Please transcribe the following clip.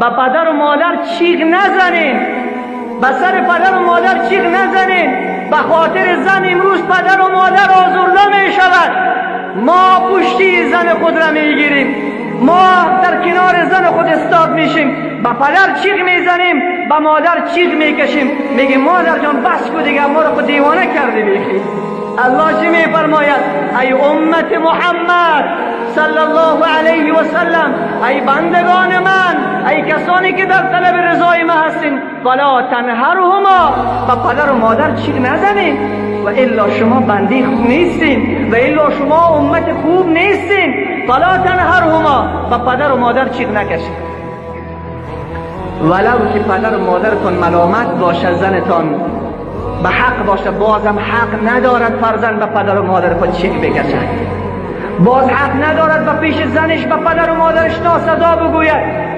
به پدر و مادر چیغ نزنین، به سر پدر و مادر چیغ نزنین. به خاطر زن امروز پدر و مادر آزرده می شود. ما پشتی زن خود را می گیریم، ما در کنار زن خود استاد میشیم، به پدر چیغ میزنیم، به مادر چیغ میکشیم، میگیم مادر جان بس کو دیگه، ما را خود دیوانه کردی بیخی. الله چی میفرماید؟ ای امت محمد صلی الله علیه و سلم، ای بندگان من، ای کسانی که در طلب رضای من هستین، فلا تنهرهما، به پدر و مادر چیغ نزنید، و الا شما بندی خوب نیستین، و الا شما امت خوب نیستین. فلا تنهرهما، به پدر و مادر چیغ نکشید. ولو که پدر و مادرتون ملامت باشه، زنتان به حق باشه، بازم حق ندارد فرزند به پدر و مادر خود چیغ بکشد. باز حق ندارد به پیش زنش به پدر و مادرش ناسزا بگوید.